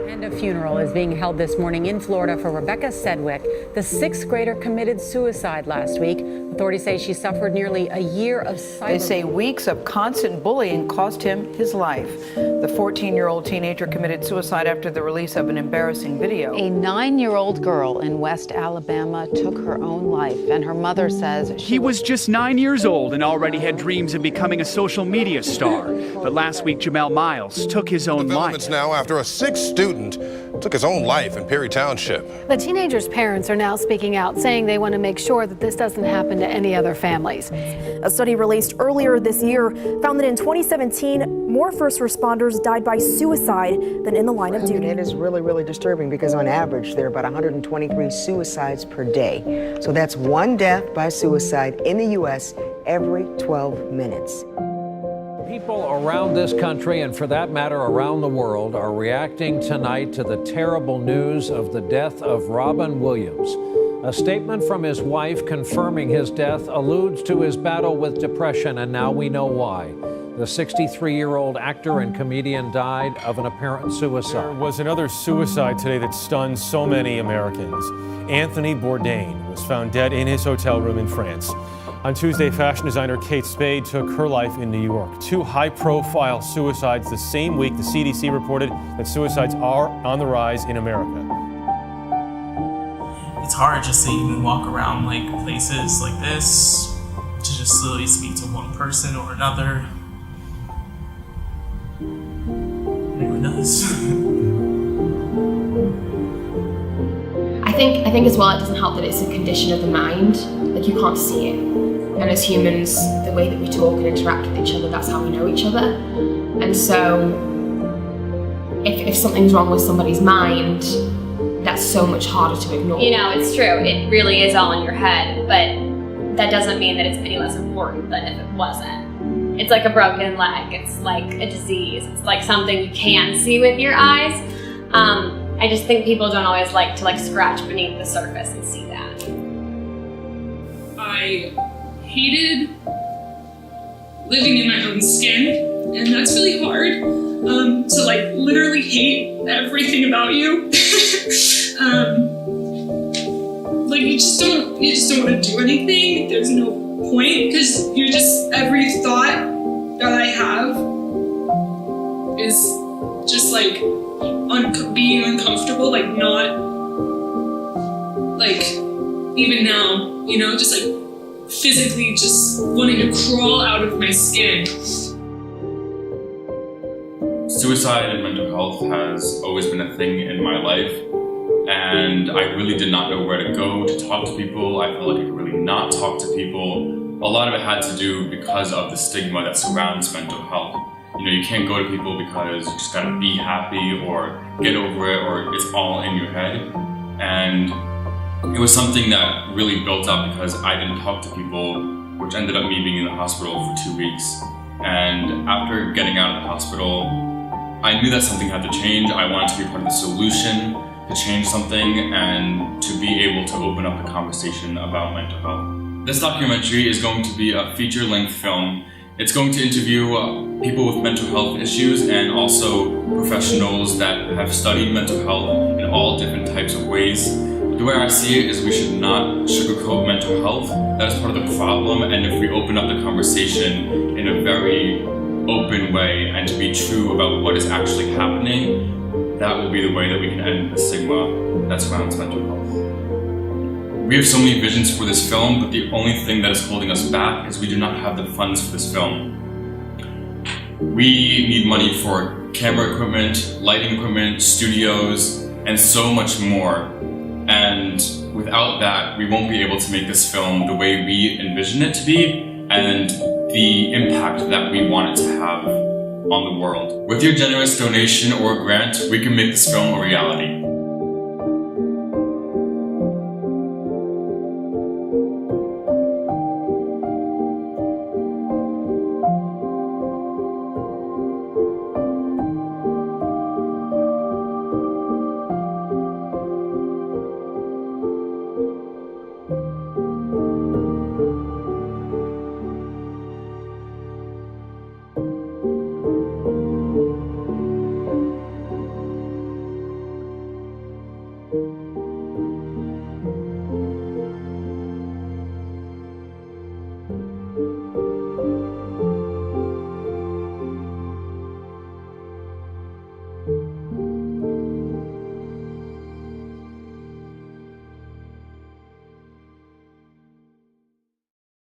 And a funeral is being held this morning in Florida for Rebecca Sedgwick. The sixth grader committed suicide last week. Authorities say she suffered nearly a year of cyberbullying. They say weeks of constant bullying cost him his life. The 14-year-old teenager committed suicide after the release of an embarrassing video. A 9-year-old girl in West Alabama took her own life, and her mother says he was just 9 years old and already had dreams of becoming a social media star. But last week, Jamel Miles took his own life. Developments now after a sixth student took his own life in Perry Township. The teenager's parents are now speaking out, saying they want to make sure that this doesn't happen to any other families. A study released earlier this year found that in 2017, more first responders died by suicide than in the line of duty. It is really, really disturbing because on average, there are about 123 suicides per day. So that's one death by suicide in the U.S. every 12 minutes. People around this country, and for that matter around the world, are reacting tonight to the terrible news of the death of Robin Williams. A statement from his wife confirming his death alludes to his battle with depression, and now we know why. The 63-year-old actor and comedian died of an apparent suicide. There was another suicide today that stunned so many Americans. Anthony Bourdain was found dead in his hotel room in France. On Tuesday, fashion designer Kate Spade took her life in New York. Two high-profile suicides the same week. The CDC reported that suicides are on the rise in America. It's hard just to even walk around like places like this, to just slowly speak to one person or another. Anyone knows? I think as well it doesn't help that it's a condition of the mind. Like, you can't see it. And as humans, the way that we talk and interact with each other, that's how we know each other. And so, if something's wrong with somebody's mind, that's so much harder to ignore. You know, it's true. It really is all in your head, but that doesn't mean that it's any less important than if it wasn't. It's like a broken leg. It's like a disease. It's like something you can see with your eyes. I just think people don't always like to scratch beneath the surface and see that. I hated living in my own skin, and that's really hard, to literally hate everything about you. You just don't want to do anything. There's no point, because every thought that I have is just being uncomfortable, not even now, just physically just wanting to crawl out of my skin. Suicide and mental health has always been a thing in my life, and I really did not know where to go to talk to people. I felt like I could really not talk to people. A lot of it had to do because of the stigma that surrounds mental health. You can't go to people because you just gotta be happy or get over it, or it's all in your head. And it was something that really built up because I didn't talk to people, which ended up me being in the hospital for 2 weeks. And after getting out of the hospital, I knew that something had to change. I wanted to be part of the solution to change something and to be able to open up the conversation about mental health. This documentary is going to be a feature-length film. It's going to interview people with mental health issues and also professionals that have studied mental health in all different types of ways. The way I see it is we should not sugarcoat mental health. That is part of the problem, and if we open up the conversation in a very open way and to be true about what is actually happening, that will be the way that we can end the stigma that surrounds mental health. We have so many visions for this film, but the only thing that is holding us back is we do not have the funds for this film. We need money for camera equipment, lighting equipment, studios, and so much more. And without that, we won't be able to make this film the way we envision it to be and the impact that we want it to have on the world. With your generous donation or grant, we can make this film a reality. Elad.